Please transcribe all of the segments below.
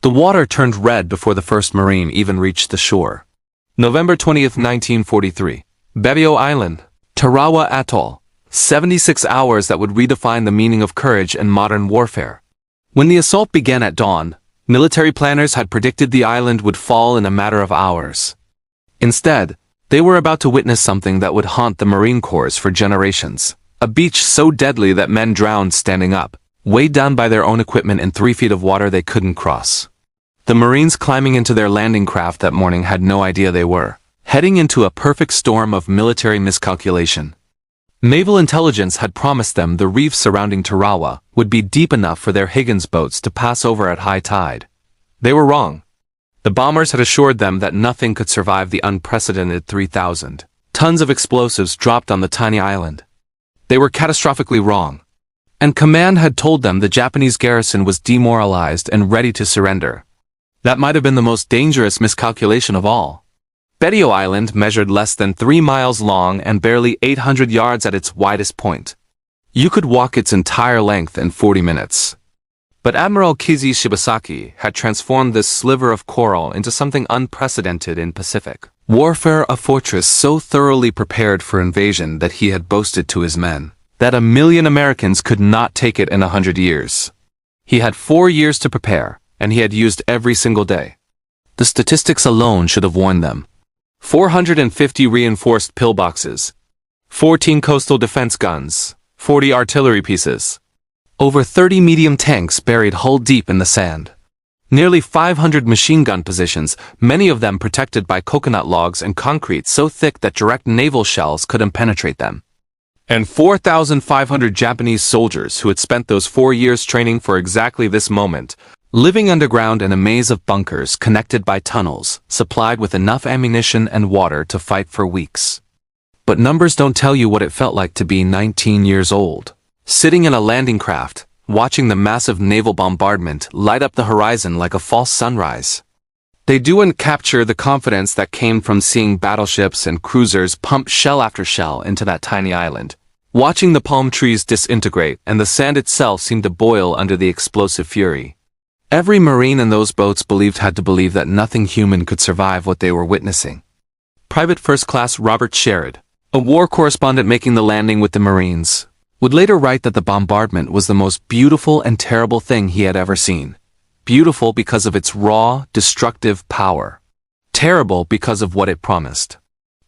The water turned red before the first Marine even reached the shore. November 20th, 1943. WWII Island, Tarawa Atoll. 76 hours that would redefine the meaning of courage in modern warfare. When the assault began at dawn, military planners had predicted the island would fall in a matter of hours. Instead, they were about to witness something that would haunt the Marine Corps for generations. A beach so deadly that men drowned standing up, weighed down by their own equipment in 3 feet of water they couldn't cross. The Marines climbing into their landing craft that morning had no idea they were heading into a perfect storm of military miscalculation. Naval intelligence had promised them the reef surrounding Tarawa would be deep enough for their Higgins boats to pass over at high tide. They were wrong. The bombers had assured them that nothing could survive the unprecedented 3,000 tons of explosives dropped on the tiny island. They were catastrophically wrong. And command had told them the Japanese garrison was demoralized and ready to surrender. That might have been the most dangerous miscalculation of all. WWII Island measured less than 3 miles long and barely 800 yards at its widest point. You could walk its entire length in 40 minutes. But Admiral Kizi Shibasaki had transformed this sliver of coral into something unprecedented in Pacific warfare, a fortress so thoroughly prepared for invasion that he had boasted to his men that 1 million Americans could not take it in 100 years. He had 4 years to prepare, and he had used every single day. The statistics alone should have warned them. 450 reinforced pillboxes, 14 coastal defense guns, 40 artillery pieces, over 30 medium tanks buried hull deep in the sand, nearly 500 machine gun positions, many of them protected by coconut logs and concrete so thick that direct naval shells couldn't penetrate them, and 4,500 Japanese soldiers who had spent those 4 years training for exactly this moment, living underground in a maze of bunkers connected by tunnels, supplied with enough ammunition and water to fight for weeks. But numbers don't tell you what it felt like to be 19 years old, sitting in a landing craft, watching the massive naval bombardment light up the horizon like a false sunrise. They don't capture the confidence that came from seeing battleships and cruisers pump shell after shell into that tiny island, watching the palm trees disintegrate and the sand itself seem to boil under the explosive fury. Every Marine in those boats had to believe that nothing human could survive what they were witnessing. Private First Class Robert Sherrod, a war correspondent making the landing with the Marines, would later write that the bombardment was the most beautiful and terrible thing he had ever seen. Beautiful because of its raw, destructive power. Terrible because of what it promised.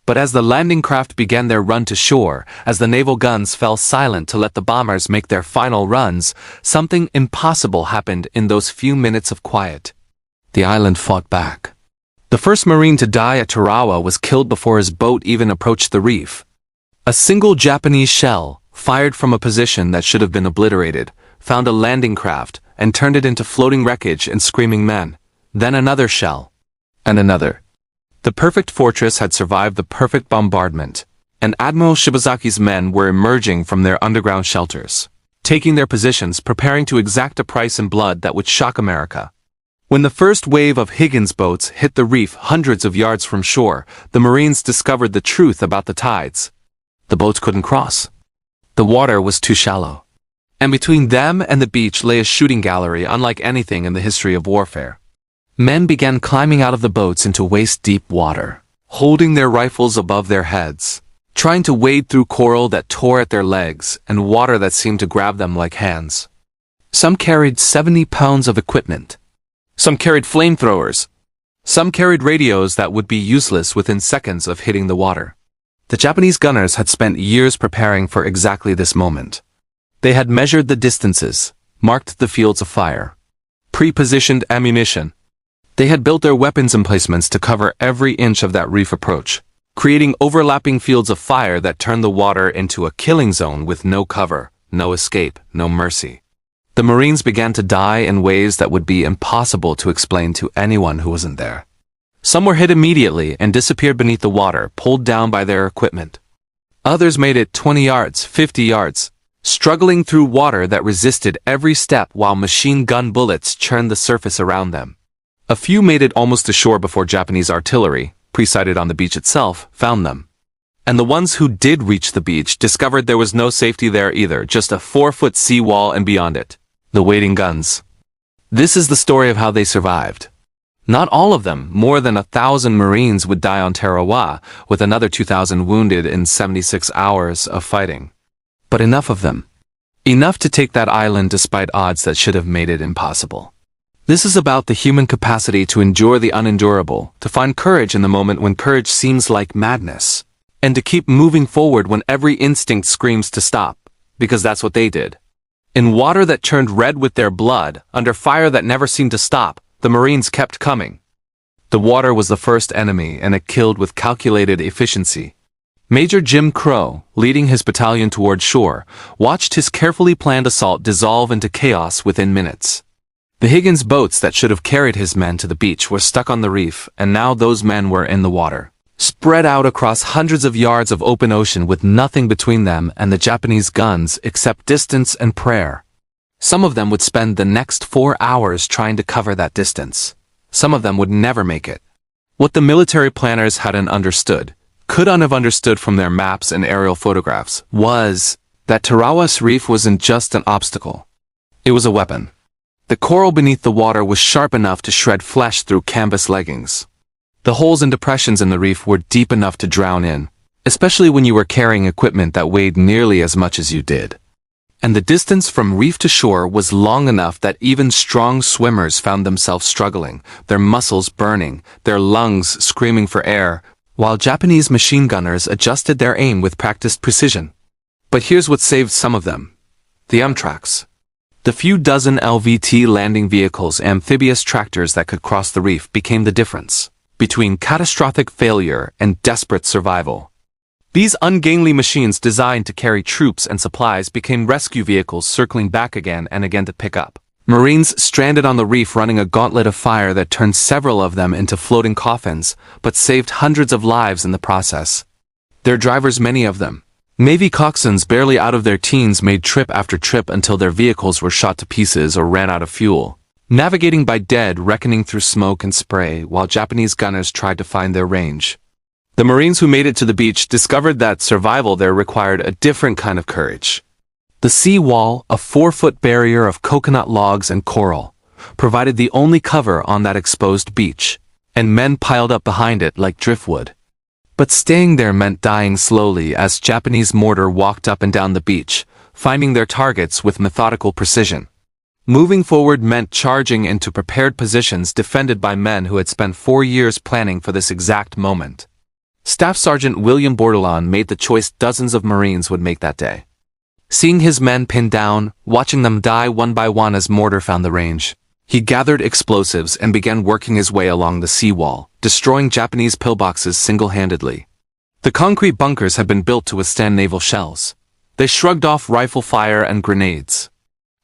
But as the landing craft began their run to shore, as the naval guns fell silent to let the bombers make their final runs, something impossible happened in those few minutes of quiet. The island fought back. The first Marine to die at Tarawa was killed before his boat even approached the reef. A single Japanese shell, fired from a position that should have been obliterated, found a landing craft and turned it into floating wreckage and screaming men. Then another shell. And another. The perfect fortress had survived the perfect bombardment, and Admiral Shibasaki's men were emerging from their underground shelters, taking their positions, preparing to exact a price in blood that would shock America. When the first wave of Higgins boats hit the reef hundreds of yards from shore, the Marines discovered the truth about the tides. The boats couldn't cross. The water was too shallow. And between them and the beach lay a shooting gallery unlike anything in the history of warfare. Men began climbing out of the boats into waist-deep water, holding their rifles above their heads, trying to wade through coral that tore at their legs and water that seemed to grab them like hands. Some carried 70 pounds of equipment. Some carried flamethrowers. Some carried radios that would be useless within seconds of hitting the water. The Japanese gunners had spent years preparing for exactly this moment. They had measured the distances, marked the fields of fire, pre-positioned ammunition. They had built their weapons emplacements to cover every inch of that reef approach, creating overlapping fields of fire that turned the water into a killing zone with no cover, no escape, no mercy. The Marines began to die in ways that would be impossible to explain to anyone who wasn't there. Some were hit immediately and disappeared beneath the water, pulled down by their equipment. Others made it 20 yards, 50 yards, struggling through water that resisted every step while machine gun bullets churned the surface around them. A few made it almost to shore before Japanese artillery, pre-sighted on the beach itself, found them. And the ones who did reach the beach discovered there was no safety there either, just a 4-foot seawall and beyond it, the waiting guns. This is the story of how they survived. Not all of them, more than 1,000 Marines would die on Tarawa, with another 2,000 wounded in 76 hours of fighting. But enough of them. Enough to take that island despite odds that should have made it impossible. This is about the human capacity to endure the unendurable, to find courage in the moment when courage seems like madness, and to keep moving forward when every instinct screams to stop, because that's what they did. In water that turned red with their blood, under fire that never seemed to stop, the Marines kept coming. The water was the first enemy, and it killed with calculated efficiency. Major Jim Crow, leading his battalion toward shore, watched his carefully planned assault dissolve into chaos within minutes. The Higgins boats that should have carried his men to the beach were stuck on the reef, and now those men were in the water, spread out across hundreds of yards of open ocean with nothing between them and the Japanese guns except distance and prayer. Some of them would spend the next 4 hours trying to cover that distance. Some of them would never make it. What the military planners hadn't understood, couldn't have understood from their maps and aerial photographs, was that Tarawa's reef wasn't just an obstacle. It was a weapon. The coral beneath the water was sharp enough to shred flesh through canvas leggings. The holes and depressions in the reef were deep enough to drown in, especially when you were carrying equipment that weighed nearly as much as you did. And the distance from reef to shore was long enough that even strong swimmers found themselves struggling, their muscles burning, their lungs screaming for air, while Japanese machine gunners adjusted their aim with practiced precision. But here's what saved some of them: the Amtraks. The few dozen LVT landing vehicles, amphibious tractors that could cross the reef, became the difference between catastrophic failure and desperate survival. These ungainly machines designed to carry troops and supplies became rescue vehicles circling back again and again to pick up Marines stranded on the reef, running a gauntlet of fire that turned several of them into floating coffins, but saved hundreds of lives in the process. Their drivers, many of them Navy coxswains barely out of their teens, made trip after trip until their vehicles were shot to pieces or ran out of fuel, navigating by dead reckoning through smoke and spray while Japanese gunners tried to find their range. The Marines who made it to the beach discovered that survival there required a different kind of courage. The sea wall, a 4-foot barrier of coconut logs and coral, provided the only cover on that exposed beach, and men piled up behind it like driftwood. But staying there meant dying slowly as Japanese mortar walked up and down the beach, finding their targets with methodical precision. Moving forward meant charging into prepared positions defended by men who had spent 4 years planning for this exact moment. Staff Sergeant William Bordelon made the choice dozens of Marines would make that day. Seeing his men pinned down, watching them die one by one as mortar found the range, he gathered explosives and began working his way along the seawall, destroying Japanese pillboxes single-handedly. The concrete bunkers had been built to withstand naval shells. They shrugged off rifle fire and grenades.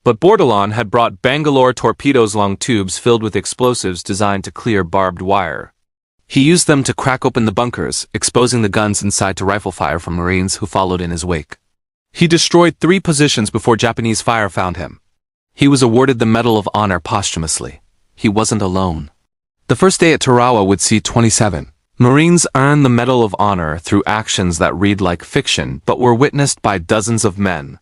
But Bordelon had brought Bangalore torpedoes, long tubes filled with explosives designed to clear barbed wire. He used them to crack open the bunkers, exposing the guns inside to rifle fire from Marines who followed in his wake. He destroyed 3 positions before Japanese fire found him. He was awarded the Medal of Honor posthumously. He wasn't alone. The first day at Tarawa would see 27 Marines earn the Medal of Honor through actions that read like fiction but were witnessed by dozens of men.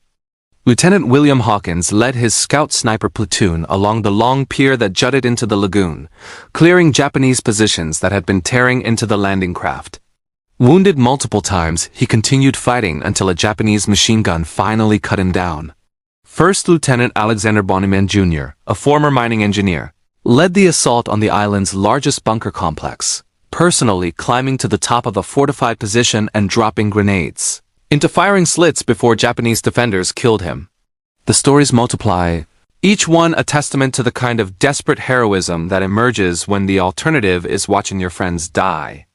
Lieutenant William Hawkins led his scout sniper platoon along the long pier that jutted into the lagoon, clearing Japanese positions that had been tearing into the landing craft. Wounded multiple times, he continued fighting until a Japanese machine gun finally cut him down. First Lieutenant Alexander Bonnyman Jr., a former mining engineer, led the assault on the island's largest bunker complex, personally climbing to the top of a fortified position and dropping grenades into firing slits before Japanese defenders killed him. The stories multiply, each one a testament to the kind of desperate heroism that emerges when the alternative is watching your friends die.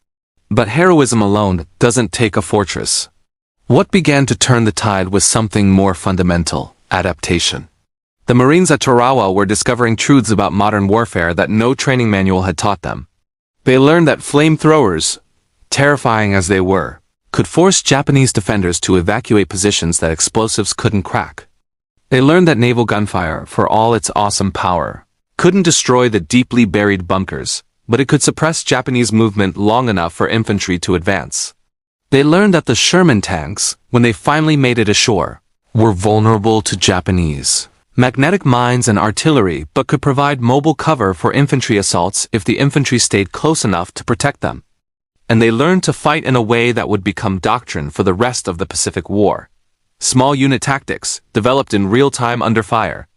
But heroism alone doesn't take a fortress. What began to turn the tide was something more fundamental: adaptation. The Marines at Tarawa were discovering truths about modern warfare that no training manual had taught them. They learned that flamethrowers, terrifying as they were, could force Japanese defenders to evacuate positions that explosives couldn't crack. They learned that naval gunfire, for all its awesome power, couldn't destroy the deeply buried bunkers, but it could suppress Japanese movement long enough for infantry to advance. They learned that the Sherman tanks, when they finally made it ashore, were vulnerable to Japanese magnetic mines and artillery, but could provide mobile cover for infantry assaults if the infantry stayed close enough to protect them. And they learned to fight in a way that would become doctrine for the rest of the Pacific War. Small unit tactics, developed in real time under fire.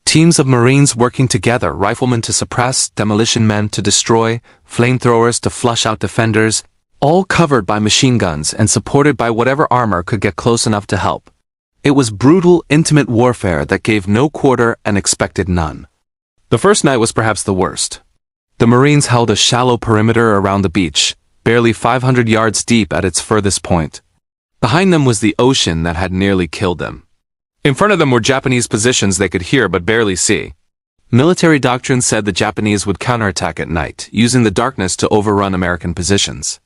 Teams of Marines working together, riflemen to suppress, demolition men to destroy, flamethrowers to flush out defenders, all covered by machine guns and supported by whatever armor could get close enough to help. It was brutal, intimate warfare that gave no quarter and expected none. The first night was perhaps the worst. The Marines held a shallow perimeter around the beach, barely 500 yards deep at its furthest point. Behind them was the ocean that had nearly killed them. In front of them were Japanese positions they could hear but barely see. Military doctrine said the Japanese would counterattack at night, using the darkness to overrun American positions.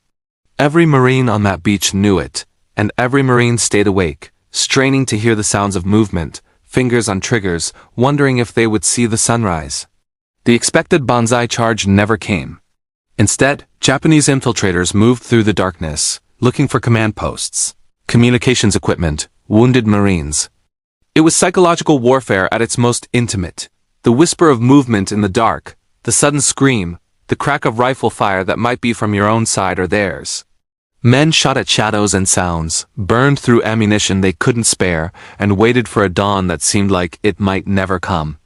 Every Marine on that beach knew it, and every Marine stayed awake, straining to hear the sounds of movement, fingers on triggers, wondering if they would see the sunrise. The expected banzai charge never came. Instead, Japanese infiltrators moved through the darkness, looking for command posts, communications equipment, wounded Marines. It was psychological warfare at its most intimate. The whisper of movement in the dark, the sudden scream, the crack of rifle fire that might be from your own side or theirs. Men shot at shadows and sounds, burned through ammunition they couldn't spare, and waited for a dawn that seemed like it might never come.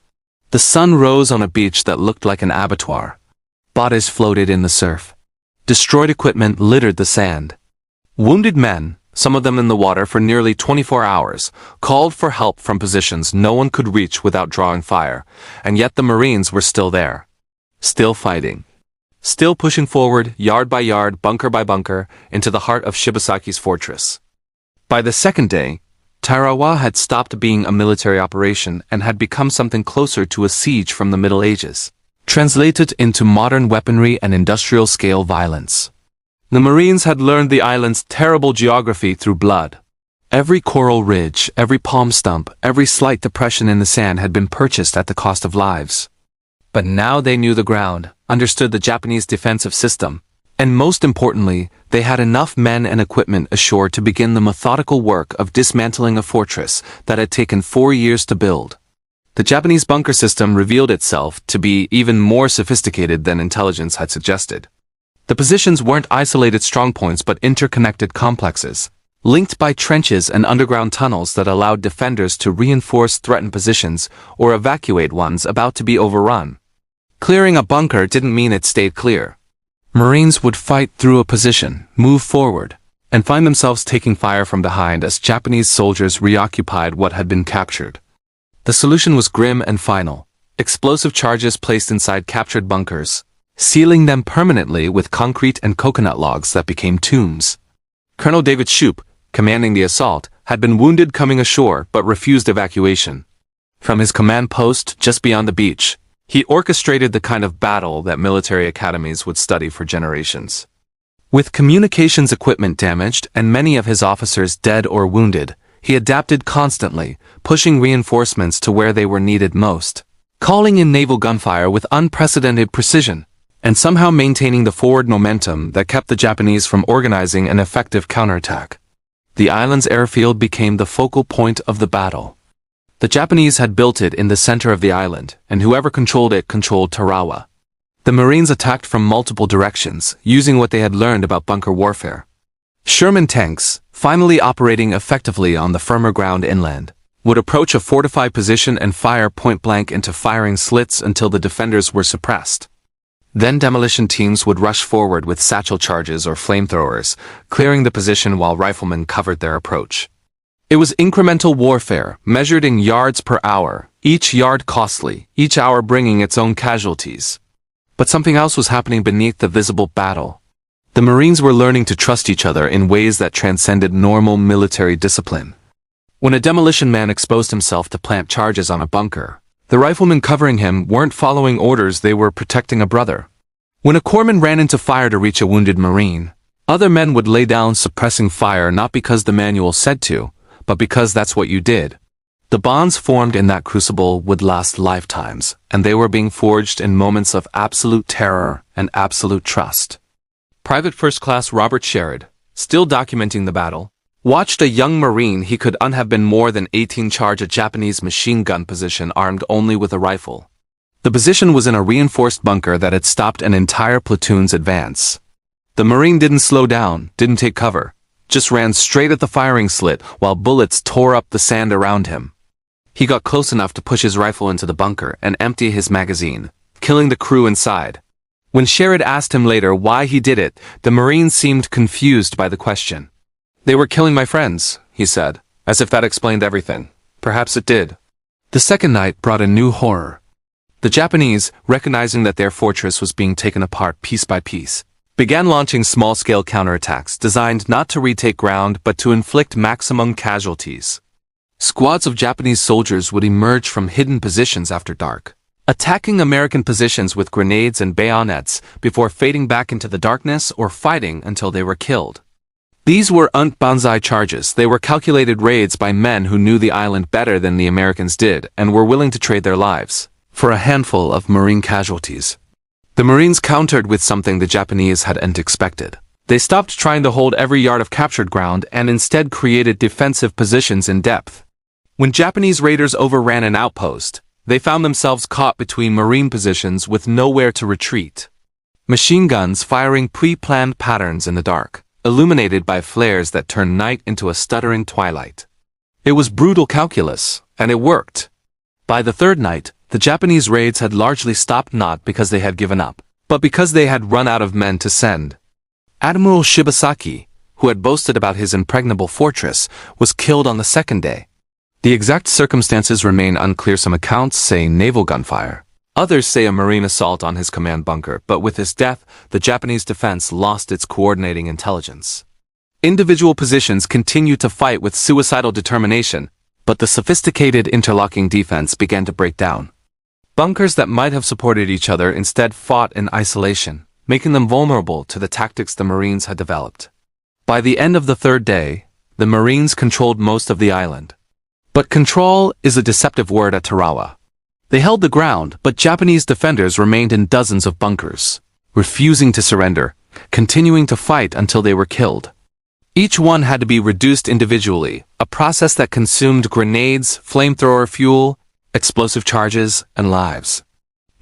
The sun rose on a beach that looked like an abattoir. Bodies floated in the surf. Destroyed equipment littered the sand. Wounded men, some of them in the water for nearly 24 hours, called for help from positions no one could reach without drawing fire, and yet the Marines were still there. Still fighting. Still pushing forward, yard by yard, bunker by bunker, into the heart of Shibasaki's fortress. By the second day, Tarawa had stopped being a military operation and had become something closer to a siege from the Middle Ages, translated into modern weaponry and industrial-scale violence. The Marines had learned the island's terrible geography through blood. Every coral ridge, every palm stump, every slight depression in the sand had been purchased at the cost of lives. But now they knew the ground, understood the Japanese defensive system, and most importantly, they had enough men and equipment ashore to begin the methodical work of dismantling a fortress that had taken 4 years to build. The Japanese bunker system revealed itself to be even more sophisticated than intelligence had suggested. The positions weren't isolated strongpoints but interconnected complexes, linked by trenches and underground tunnels that allowed defenders to reinforce threatened positions or evacuate ones about to be overrun. Clearing a bunker didn't mean it stayed clear. Marines would fight through a position, move forward, and find themselves taking fire from behind as Japanese soldiers reoccupied what had been captured. The solution was grim and final: explosive charges placed inside captured bunkers, sealing them permanently with concrete and coconut logs that became tombs. Colonel David Shoup, commanding the assault, had been wounded coming ashore but refused evacuation. From his command post just beyond the beach, he orchestrated the kind of battle that military academies would study for generations. With communications equipment damaged and many of his officers dead or wounded, he adapted constantly, pushing reinforcements to where they were needed most, calling in naval gunfire with unprecedented precision, and somehow maintaining the forward momentum that kept the Japanese from organizing an effective counterattack. The island's airfield became the focal point of the battle. The Japanese had built it in the center of the island, and whoever controlled it controlled Tarawa. The Marines attacked from multiple directions, using what they had learned about bunker warfare. Sherman tanks, finally operating effectively on the firmer ground inland, would approach a fortified position and fire point-blank into firing slits until the defenders were suppressed. Then demolition teams would rush forward with satchel charges or flamethrowers, clearing the position while riflemen covered their approach. It was incremental warfare, measured in yards per hour, each yard costly, each hour bringing its own casualties. But something else was happening beneath the visible battle. The Marines were learning to trust each other in ways that transcended normal military discipline. When a demolition man exposed himself to plant charges on a bunker, the riflemen covering him weren't following orders, they were protecting a brother. When a corpsman ran into fire to reach a wounded Marine, other men would lay down suppressing fire not because the manual said to, but because that's what you did. The bonds formed in that crucible would last lifetimes, and they were being forged in moments of absolute terror and absolute trust. Private First Class Robert Sherrod, still documenting the battle, Watched a young Marine he could have been more than 18 charge a Japanese machine gun position armed only with a rifle. The position was in a reinforced bunker that had stopped an entire platoon's advance. The Marine didn't slow down, didn't take cover, just ran straight at the firing slit while bullets tore up the sand around him. He got close enough to push his rifle into the bunker and empty his magazine, killing the crew inside. When Sherrod asked him later why he did it, the Marine seemed confused by the question. "They were killing my friends," he said, as if that explained everything. Perhaps it did. The second night brought a new horror. The Japanese, recognizing that their fortress was being taken apart piece by piece, began launching small-scale counterattacks designed not to retake ground but to inflict maximum casualties. Squads of Japanese soldiers would emerge from hidden positions after dark, attacking American positions with grenades and bayonets before fading back into the darkness or fighting until they were killed. These weren't banzai charges. They were calculated raids by men who knew the island better than the Americans did and were willing to trade their lives for a handful of Marine casualties. The Marines countered with something the Japanese hadn't expected. They stopped trying to hold every yard of captured ground and instead created defensive positions in depth. When Japanese raiders overran an outpost, they found themselves caught between Marine positions with nowhere to retreat. Machine guns firing pre-planned patterns in the dark, illuminated by flares that turned night into a stuttering twilight. It was brutal calculus, and it worked. By the third night, the Japanese raids had largely stopped not because they had given up, but because they had run out of men to send. Admiral Shibasaki, who had boasted about his impregnable fortress, was killed on the second day. The exact circumstances remain unclear. Some accounts say naval gunfire. Others say a Marine assault on his command bunker, but with his death, the Japanese defense lost its coordinating intelligence. Individual positions continued to fight with suicidal determination, but the sophisticated interlocking defense began to break down. Bunkers that might have supported each other instead fought in isolation, making them vulnerable to the tactics the Marines had developed. By the end of the third day, the Marines controlled most of the island. But control is a deceptive word at Tarawa. They held the ground, but Japanese defenders remained in dozens of bunkers, refusing to surrender, continuing to fight until they were killed. Each one had to be reduced individually, a process that consumed grenades, flamethrower fuel, explosive charges, and lives.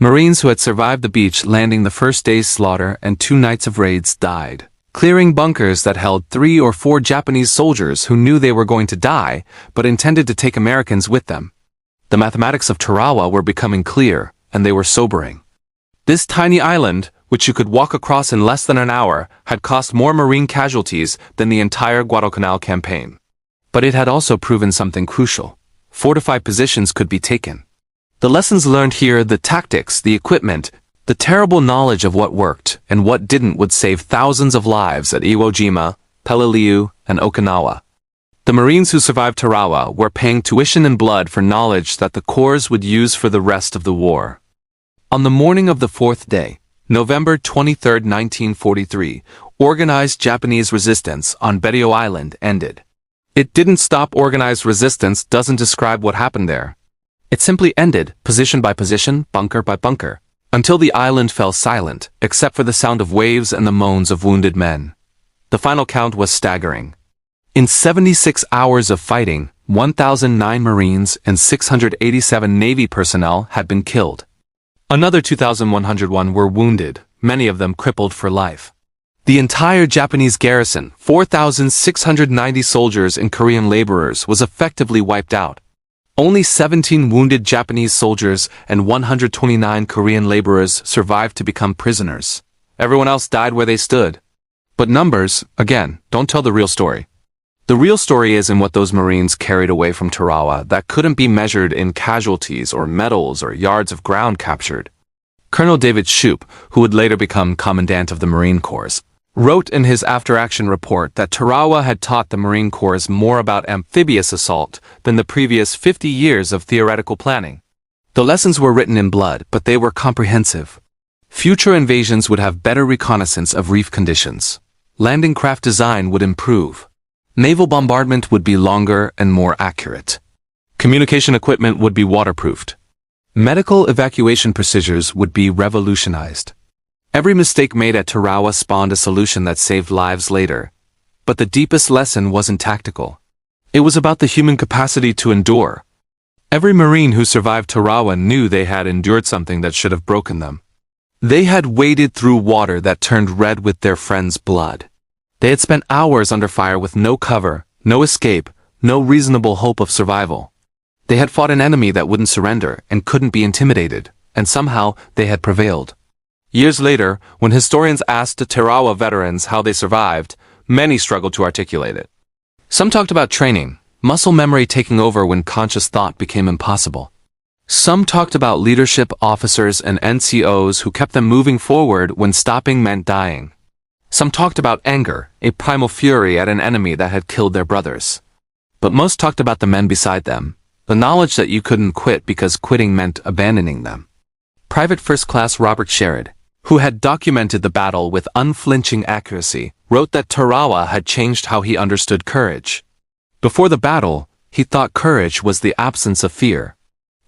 Marines who had survived the beach landing the first day's slaughter and 2 nights of raids died, clearing bunkers that held 3 or 4 Japanese soldiers who knew they were going to die but intended to take Americans with them. The mathematics of Tarawa were becoming clear, and they were sobering. This tiny island, which you could walk across in less than an hour, had cost more Marine casualties than the entire Guadalcanal campaign. But it had also proven something crucial. Fortified positions could be taken. The lessons learned here, the tactics, the equipment, the terrible knowledge of what worked and what didn't would save thousands of lives at Iwo Jima, Peleliu, and Okinawa. The Marines who survived Tarawa were paying tuition in blood for knowledge that the Corps would use for the rest of the war. On the morning of the 4th day, November 23, 1943, organized Japanese resistance on WWII Island ended. It didn't stop. Organized resistance doesn't describe what happened there. It simply ended, position by position, bunker by bunker, until the island fell silent, except for the sound of waves and the moans of wounded men. The final count was staggering. In 76 hours of fighting, 1,009 Marines and 687 Navy personnel had been killed. Another 2,101 were wounded, many of them crippled for life. The entire Japanese garrison, 4,690 soldiers and Korean laborers, was effectively wiped out. Only 17 wounded Japanese soldiers and 129 Korean laborers survived to become prisoners. Everyone else died where they stood. But numbers, again, don't tell the real story. The real story is in what those Marines carried away from Tarawa that couldn't be measured in casualties or medals or yards of ground captured. Colonel David Shoup, who would later become Commandant of the Marine Corps, wrote in his after-action report that Tarawa had taught the Marine Corps more about amphibious assault than the previous 50 years of theoretical planning. The lessons were written in blood, but they were comprehensive. Future invasions would have better reconnaissance of reef conditions. Landing craft design would improve. Naval bombardment would be longer and more accurate. Communication equipment would be waterproofed. Medical evacuation procedures would be revolutionized. Every mistake made at Tarawa spawned a solution that saved lives later. But the deepest lesson wasn't tactical. It was about the human capacity to endure. Every Marine who survived Tarawa knew they had endured something that should have broken them. They had waded through water that turned red with their friends' blood. They had spent hours under fire with no cover, no escape, no reasonable hope of survival. They had fought an enemy that wouldn't surrender and couldn't be intimidated, and somehow they had prevailed. Years later, when historians asked the Tarawa veterans how they survived, many struggled to articulate it. Some talked about training, muscle memory taking over when conscious thought became impossible. Some talked about leadership, officers and NCOs who kept them moving forward when stopping meant dying. Some talked about anger, a primal fury at an enemy that had killed their brothers. But most talked about the men beside them, the knowledge that you couldn't quit because quitting meant abandoning them. Private First Class Robert Sherrod, who had documented the battle with unflinching accuracy, wrote that Tarawa had changed how he understood courage. Before the battle, he thought courage was the absence of fear.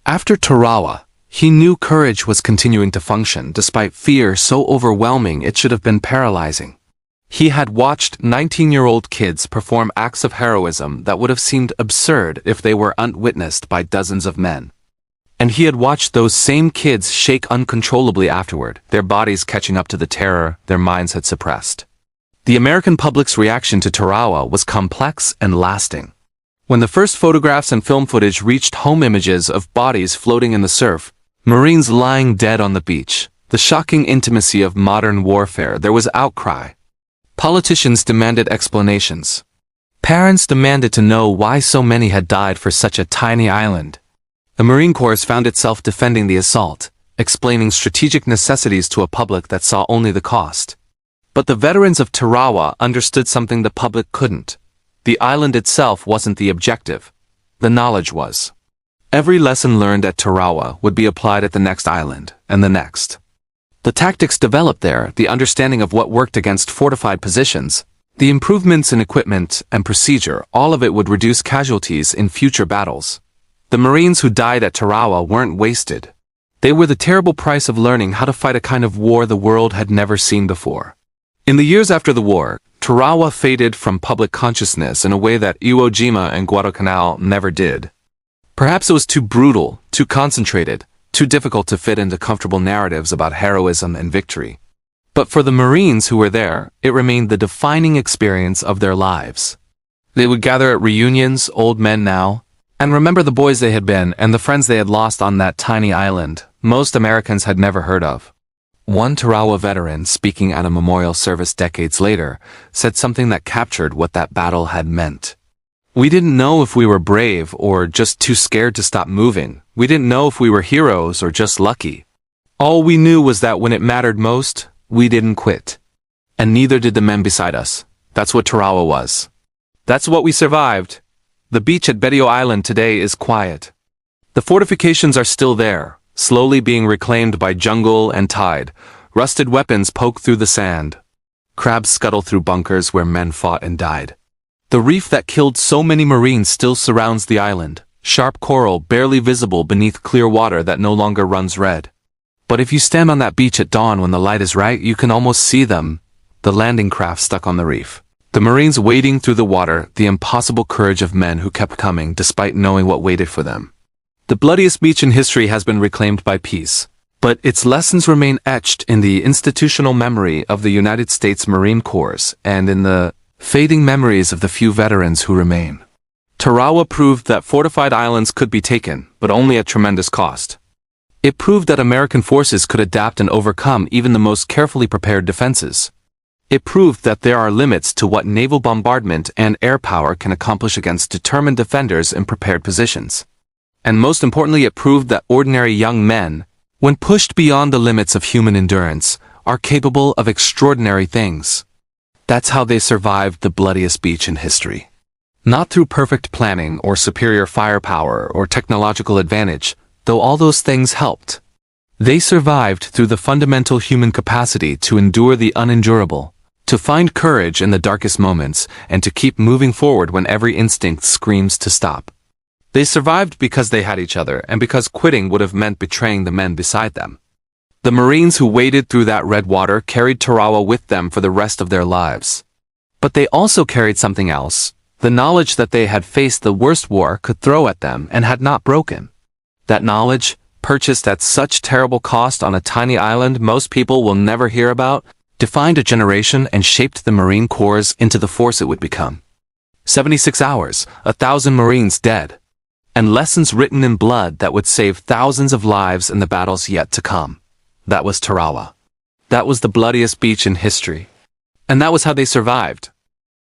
After Tarawa, he knew courage was continuing to function despite fear so overwhelming it should have been paralyzing. He had watched 19-year-old kids perform acts of heroism that would have seemed absurd if they were unwitnessed by dozens of men. And he had watched those same kids shake uncontrollably afterward, their bodies catching up to the terror their minds had suppressed. The American public's reaction to Tarawa was complex and lasting. When the first photographs and film footage reached home, images of bodies floating in the surf, Marines lying dead on the beach, the shocking intimacy of modern warfare, there was outcry. Politicians demanded explanations. Parents demanded to know why so many had died for such a tiny island. The Marine Corps found itself defending the assault, explaining strategic necessities to a public that saw only the cost. But the veterans of Tarawa understood something the public couldn't. The island itself wasn't the objective. The knowledge was. Every lesson learned at Tarawa would be applied at the next island, and the next. The tactics developed there, the understanding of what worked against fortified positions, the improvements in equipment and procedure, all of it would reduce casualties in future battles. The Marines who died at Tarawa weren't wasted. They were the terrible price of learning how to fight a kind of war the world had never seen before. In the years after the war, Tarawa faded from public consciousness in a way that Iwo Jima and Guadalcanal never did. Perhaps it was too brutal, too concentrated, too difficult to fit into comfortable narratives about heroism and victory. But for the Marines who were there, it remained the defining experience of their lives. They would gather at reunions, old men now, and remember the boys they had been and the friends they had lost on that tiny island most Americans had never heard of. One Tarawa veteran, speaking at a memorial service decades later, said something that captured what that battle had meant. We didn't know if we were brave or just too scared to stop moving. We didn't know if we were heroes or just lucky. All we knew was that when it mattered most, we didn't quit. And neither did the men beside us. That's what Tarawa was. That's what we survived. The beach at WWII Island today is quiet. The fortifications are still there, slowly being reclaimed by jungle and tide. Rusted weapons poke through the sand. Crabs scuttle through bunkers where men fought and died. The reef that killed so many Marines still surrounds the island, sharp coral barely visible beneath clear water that no longer runs red. But if you stand on that beach at dawn when the light is right, you can almost see them, the landing craft stuck on the reef. The Marines wading through the water, the impossible courage of men who kept coming despite knowing what waited for them. The bloodiest beach in history has been reclaimed by peace, but its lessons remain etched in the institutional memory of the United States Marine Corps and in the fading memories of the few veterans who remain. Tarawa proved that fortified islands could be taken, but only at tremendous cost. It proved that American forces could adapt and overcome even the most carefully prepared defenses. It proved that there are limits to what naval bombardment and air power can accomplish against determined defenders in prepared positions. And most importantly, it proved that ordinary young men, when pushed beyond the limits of human endurance, are capable of extraordinary things. That's how they survived the bloodiest beach in history. Not through perfect planning or superior firepower or technological advantage, though all those things helped. They survived through the fundamental human capacity to endure the unendurable, to find courage in the darkest moments, and to keep moving forward when every instinct screams to stop. They survived because they had each other and because quitting would have meant betraying the men beside them. The Marines who waded through that red water carried Tarawa with them for the rest of their lives. But they also carried something else, the knowledge that they had faced the worst war could throw at them and had not broken. That knowledge, purchased at such terrible cost on a tiny island most people will never hear about, defined a generation and shaped the Marine Corps into the force it would become. 76 hours, 1,000 Marines dead, and lessons written in blood that would save thousands of lives in the battles yet to come. That was Tarawa. That was the bloodiest beach in history. And that was how they survived.